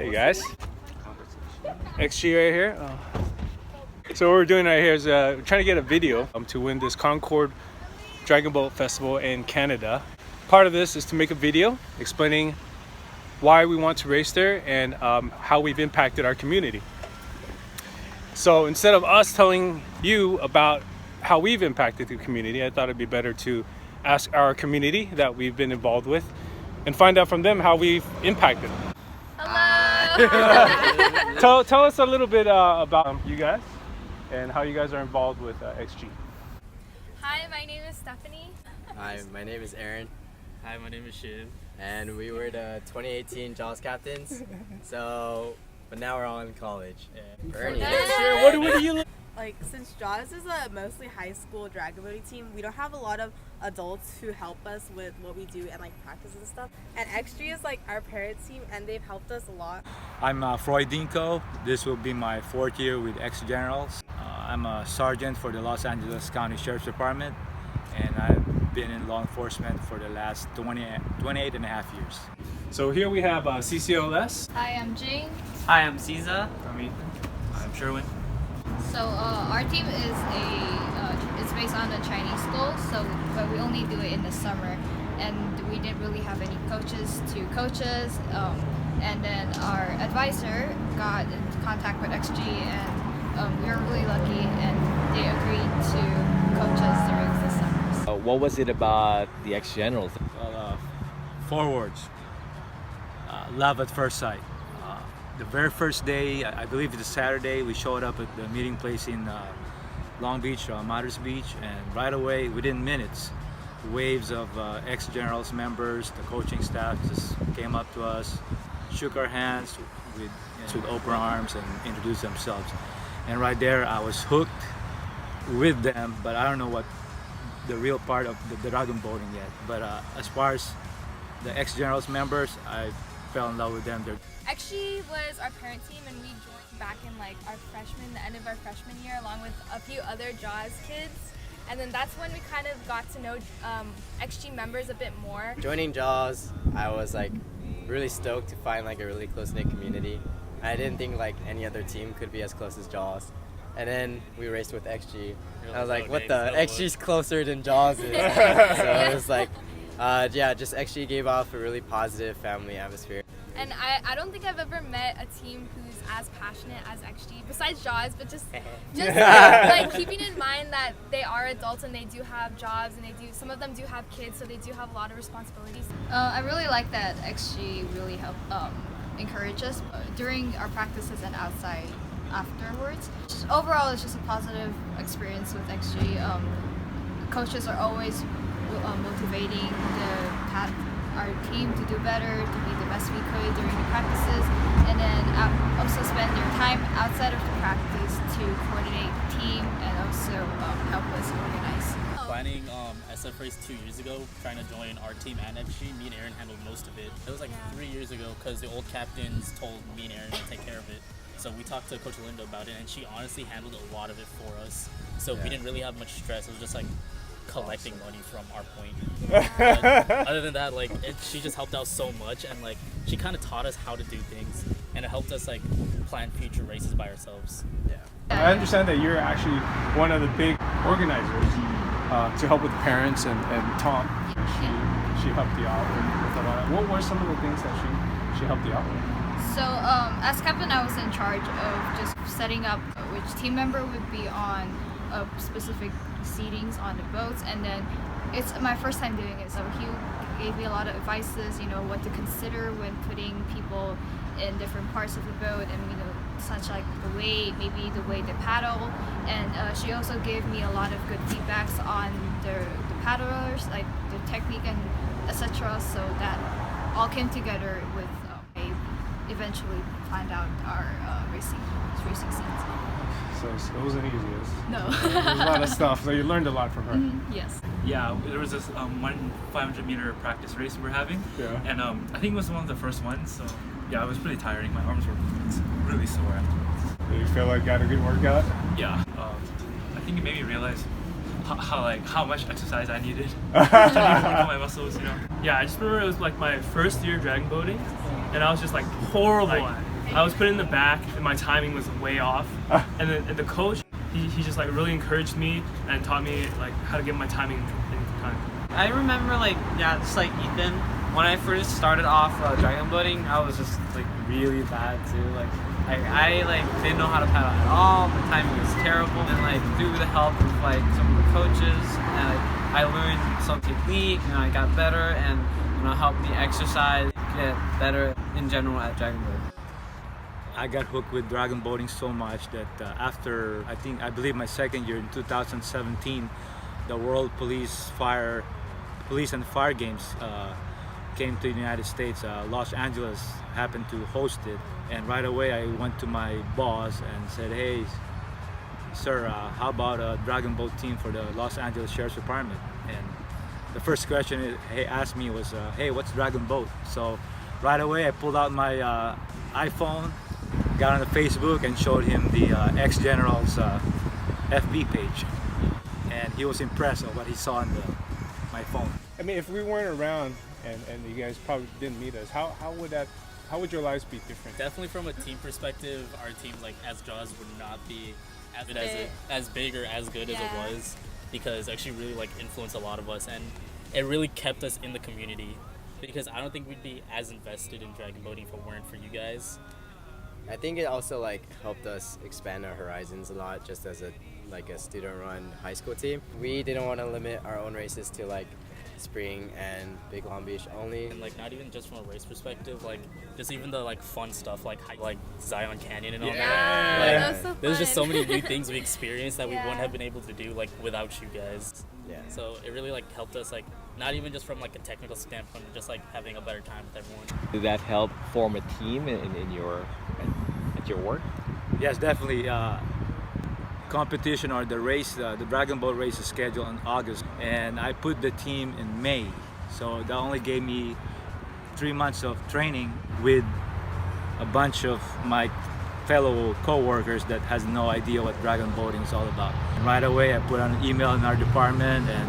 Hey guys, XG right here. So what we're doing right here is we're trying to get a video to win this Concord Dragon Boat Festival in Canada. Part of this is to make a video explaining why we want to race there and how we've impacted our community. So instead of us telling you about how we've impacted the community, I thought it'd be better to ask our community that we've been involved with and find out from them how we've impacted them. Hello! Tell us a little bit about you guys and how you guys are involved with XG. Hi, my name is Stephanie. Hi, my name is Aaron. Hi, my name is Shiv. And we were the 2018 Jaws captains. But now we're all in college. Yeah. Bernie. What do you look? Like, since Jaws is a mostly high school dragon boating team, we don't have a lot of adults who help us with what we do and like practice and stuff. And XG is like our parent team, and they've helped us a lot. I'm Freud Dinko. This will be my 4th year with X Generals. I'm a sergeant for the Los Angeles County Sheriff's Department, and I've been in law enforcement for the last 28 and a half years. So here we have CCOLS. Hi, I'm Jing. Hi, I'm Caesar. I'm Ethan. I'm Sherwin. So our team is it's based on a Chinese school, but we only do it in the summer, and we didn't really have any coaches to coach us. And then our advisor got in contact with XG, and we were really lucky, and they agreed to coach us during the summer. What was it about the X Generals? Well, 4 words. Love at first sight. The very first day, I believe it's a Saturday, we showed up at the meeting place in Long Beach, Matters Beach, and right away, within minutes, waves of X Generals members, the coaching staff just came up to us, shook our hands with open arms and introduced themselves. And right there, I was hooked with them, but I don't know what the real part of the dragon boating yet. But as far as the X Generals members, I fell in love with them. XG was our parent team, and we joined back in like the end of our freshman year, along with a few other Jaws kids. And then that's when we kind of got to know XG members a bit more. Joining Jaws, I was like really stoked to find like a really close-knit community. I didn't think like any other team could be as close as Jaws. And then we raced with XG. I was like, what the? XG's closer than Jaws is. So it was like, just XG gave off a really positive family atmosphere. And I don't think I've ever met a team who's as passionate as XG, besides Jaws, but just like keeping in mind that they are adults and they do have jobs, and some of them do have kids, so they do have a lot of responsibilities. I really like that XG really helped encourage us during our practices and outside afterwards. Overall, it's just a positive experience with XG. Coaches are always motivating our team to do better, to be the best we could during the practices, and then also spend their time outside of the practice to coordinate the team and also help us organize. Planning SF race 2 years ago, trying to join our team and XG, me and Aaron handled most of it. It was like 3 years ago because the old captains told me and Aaron to take care of it. So we talked to Coach Linda about it, and she honestly handled a lot of it for us. So we didn't really have much stress. It was just like collecting money from our point. But other than that, like she just helped out so much, and like she kind of taught us how to do things, and it helped us like plan future races by ourselves. I understand that you're actually one of the big organizers to help with parents and Tom. She helped you out with a lot. What were some of the things that she helped you out with? So as captain, I was in charge of just setting up which team member would be on specific seatings on the boats, and then it's my first time doing it, so he gave me a lot of advices, what to consider when putting people in different parts of the boat, and such like the way they paddle, and she also gave me a lot of good feedbacks on the paddlers, like the technique and etc. So that all came together with eventually planned out our racing scenes. So it wasn't easy. No. There was a lot of stuff. So you learned a lot from her. Yes. Yeah, there was this 500-meter practice race we were having, and I think it was one of the first ones. So yeah, it was pretty tiring. My arms were really sore afterwards. Did you feel like you got a good workout? Yeah, I think it made me realize how much exercise I needed to work on my muscles. Yeah, I just remember it was like my first year dragon boating, and I was just like horrible at it. I was put in the back and my timing was way off. And the coach, he just like really encouraged me and taught me like how to get my timing in time. I remember just like Ethan, when I first started off dragon boating, I was just like really bad too. I didn't know how to paddle at all. My timing was terrible. And through the help of some of the coaches, and I learned some technique, and I got better, and helped me exercise, get better in general at dragon boating. I got hooked with dragon boating so much that after I believe my second year in 2017, the World Police and Fire Games came to the United States. Los Angeles happened to host it, and right away I went to my boss and said, "Hey, sir, how about a dragon boat team for the Los Angeles Sheriff's Department?" And the first question he asked me was, "Hey, what's dragon boat?" So right away I pulled out my iPhone, got on the Facebook, and showed him the ex-general's FB page, and he was impressed with what he saw on my phone. I mean, if we weren't around and you guys probably didn't meet us, how would your lives be different? Definitely from a team perspective, our team as Jaws would not be as big or as good as it was, because it actually really influenced a lot of us, and it really kept us in the community, because I don't think we'd be as invested in dragon boating if it weren't for you guys. I think it also helped us expand our horizons a lot, just as a student-run high school team. We didn't want to limit our own races to Spring and Big Long Beach only. And not even just from a race perspective, just even the fun stuff like Zion Canyon and all that. That was so There's just so fun. many new things we experienced that we wouldn't have been able to do without you guys. Yeah. So it really helped us not even just from a technical standpoint, but just having a better time with everyone. Did that help form a team in your at your work? Yes, definitely. Competition or the race, the dragon boat race is scheduled in August, and I put the team in May, so that only gave me 3 months of training with a bunch of my fellow co-workers that has no idea what dragon boating is all about. And right away I put out an email in our department, and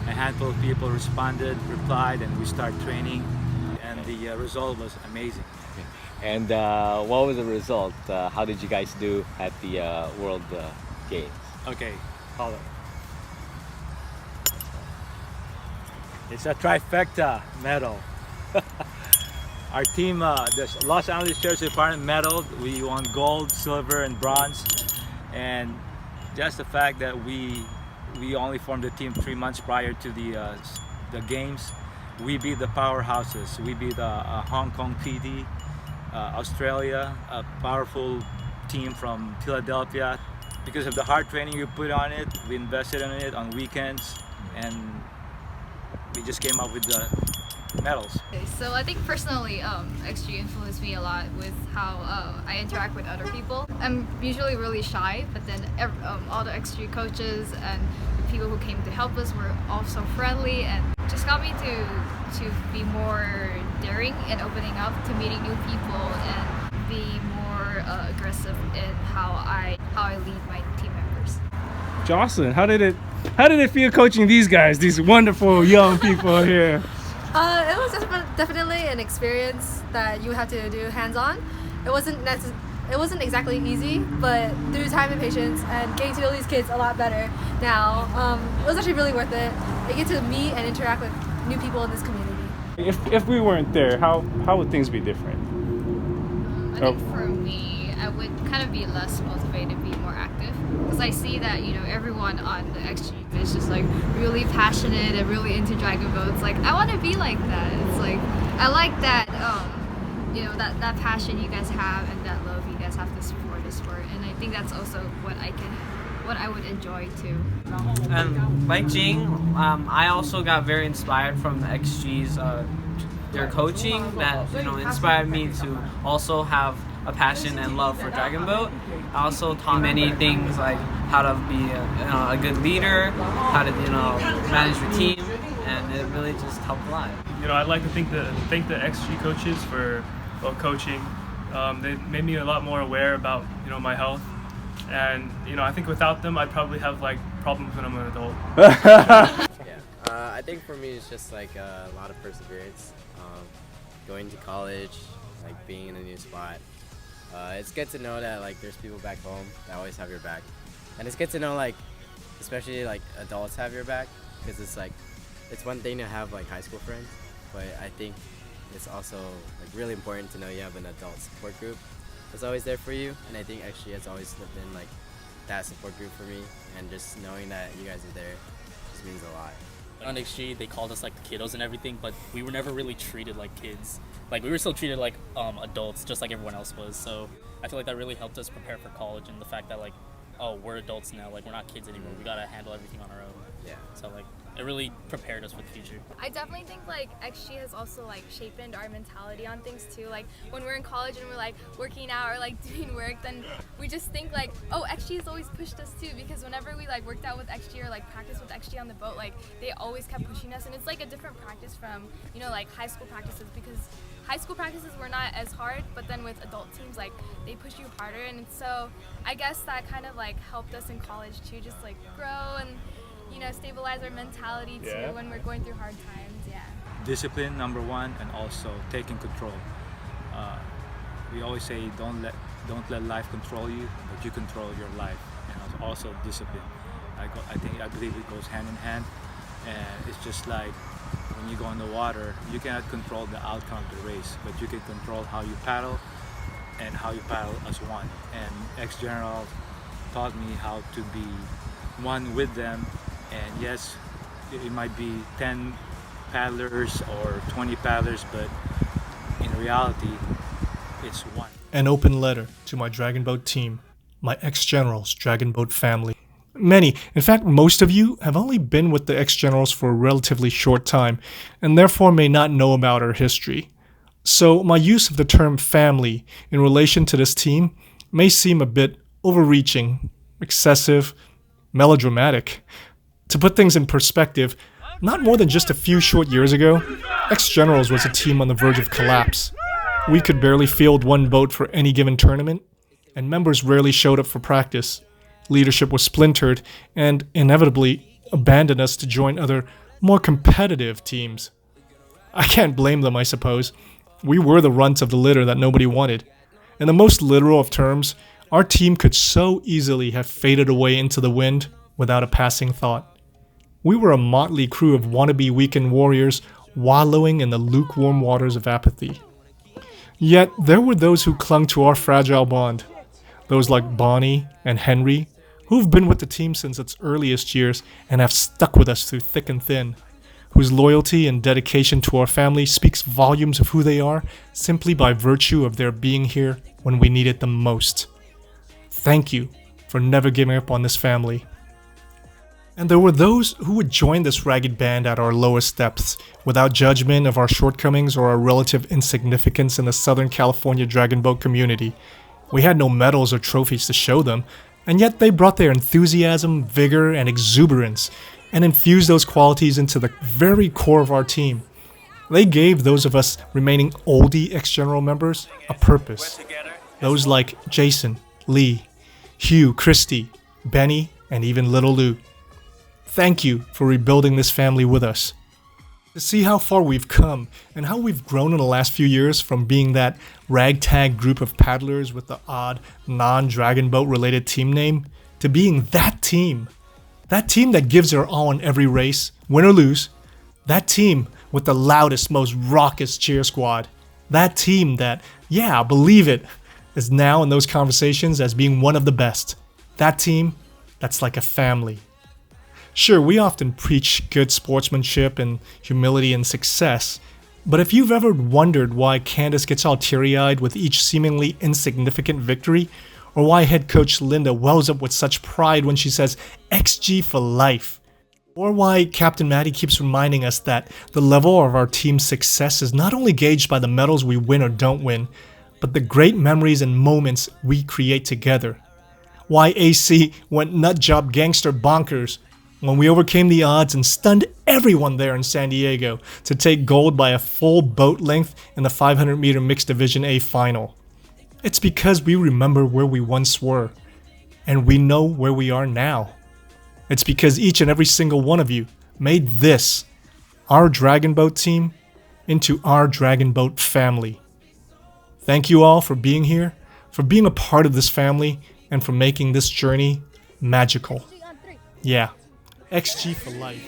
a handful of people replied, and we started training, and the result was amazing. And what was the result? How did you guys do at the World Games? Okay, hold on. It's a trifecta medal. Our team, the Los Angeles Sheriff's Department medal, we won gold, silver, and bronze. And just the fact that we only formed the team 3 months prior to the games, we beat the powerhouses. We beat Hong Kong PD, Australia, a powerful team from Philadelphia. Because of the hard training we put on it, we invested in it on weekends, and we just came up with the medals. Okay, so I think personally, XG influenced me a lot with how I interact with other people. I'm usually really shy, but then all the XG coaches and the people who came to help us were all so friendly, and just got me to be more daring and opening up to meeting new people and be more aggressive in how I lead my team members. Jocelyn, how did it feel coaching these guys, these wonderful young people here? It was definitely an experience that you have to do hands-on. It wasn't exactly easy, but through time and patience and getting to know these kids a lot better now, it was actually really worth it. I get to meet and interact with new people in this community. If we weren't there, how would things be different? I think for me, I would kind of be less motivated, be more active, because I see that everyone on the XG is just really passionate and really into dragon boats. I want to be like that. It's I like that that passion you guys have and that love you guys have to support the sport, and I think that's also what I would enjoy too. And like Jing, I also got very inspired from the XG's their coaching that inspired me to also have a passion and love for dragon boat. I also taught many things like how to be a good leader, how to manage your team, and it really just helped a lot. I'd like to thank the XG coaches for coaching. They made me a lot more aware about my health, and I think without them I'd probably have problems when I'm an adult. I think for me it's just a lot of perseverance, going to college, being in a new spot, It's good to know that like there's people back home that always have your back, and it's good to know like, especially like adults have your back, because it's like, it's one thing to have like high school friends, but I think it's also like really important to know you have an adult support group that's always there for you, and I think actually it's always been like that support group for me, and just knowing that you guys are there just means a lot. On XG, they called us like the kiddos and everything, but we were never really treated like kids. Like we were still treated like adults, just like everyone else was. So I feel like that really helped us prepare for college, and the fact that like, oh, we're adults now, like we're not kids anymore. We gotta handle everything on our own. Yeah. So like, it really prepared us for the future. I definitely think like XG has also like shaped our mentality on things too. Like when we're in college and we're like working out or like doing work, then we just think like, oh, XG has always pushed us too, because whenever we like worked out with XG or like practiced with XG on the boat, like they always kept pushing us, and it's like a different practice from, you know, like high school practices, because high school practices were not as hard, but then with adult teams, like they push you harder, and so I guess that kind of like helped us in college too, just like grow and, you know, stabilize our mentality too when we're going through hard times. Yeah. Discipline, number one, and also taking control. We always say don't let life control you, but you control your life. And also discipline. I believe it goes hand in hand, and it's just like when you go in the water, you cannot control the outcome of the race, but you can control how you paddle and how you paddle as one. And ex-general taught me how to be one with them. And yes, it might be 10 paddlers or 20 paddlers, but in reality, it's one. An open letter to my Dragon Boat team, my ex-generals Dragon Boat family. Many, in fact most of you, have only been with the ex-generals for a relatively short time, and therefore may not know about our history. So my use of the term family in relation to this team may seem a bit overreaching, excessive, melodramatic. To put things in perspective, not more than just a few short years ago, ex-generals was a team on the verge of collapse. We could barely field one boat for any given tournament, and members rarely showed up for practice. Leadership was splintered and inevitably abandoned us to join other, more competitive teams. I can't blame them, I suppose. We were the runt of the litter that nobody wanted. In the most literal of terms, our team could so easily have faded away into the wind without a passing thought. We were a motley crew of wannabe weekend warriors wallowing in the lukewarm waters of apathy. Yet there were those who clung to our fragile bond. Those like Bonnie and Henry, who've been with the team since its earliest years and have stuck with us through thick and thin, whose loyalty and dedication to our family speaks volumes of who they are simply by virtue of their being here when we needed them most. Thank you for never giving up on this family. And there were those who would join this ragged band at our lowest depths, without judgment of our shortcomings or our relative insignificance in the Southern California Dragon Boat community. We had no medals or trophies to show them, and yet they brought their enthusiasm, vigor, and exuberance, and infused those qualities into the very core of our team. They gave those of us remaining oldie ex-general members a purpose. Those like Jason, Lee, Hugh, Christy, Benny, and even Little Lou. Thank you for rebuilding this family with us. To see how far we've come and how we've grown in the last few years from being that ragtag group of paddlers with the odd non-Dragon Boat related team name to being that team that gives their all in every race, win or lose, that team with the loudest, most raucous cheer squad, that team that, yeah, believe it, is now in those conversations as being one of the best, that team that's like a family. Sure, we often preach good sportsmanship and humility and success, but if you've ever wondered why Candace gets all teary-eyed with each seemingly insignificant victory, or why head coach Linda wells up with such pride when she says XG for life, or why Captain Maddie keeps reminding us that the level of our team's success is not only gauged by the medals we win or don't win, but the great memories and moments we create together. Why AC went nutjob gangster bonkers when we overcame the odds and stunned everyone there in San Diego to take gold by a full boat length in the 500-meter Mixed Division A final. It's because we remember where we once were, and we know where we are now. It's because each and every single one of you made this, our Dragon Boat team, into our Dragon Boat family. Thank you all for being here, for being a part of this family, and for making this journey magical. Yeah, XG for life.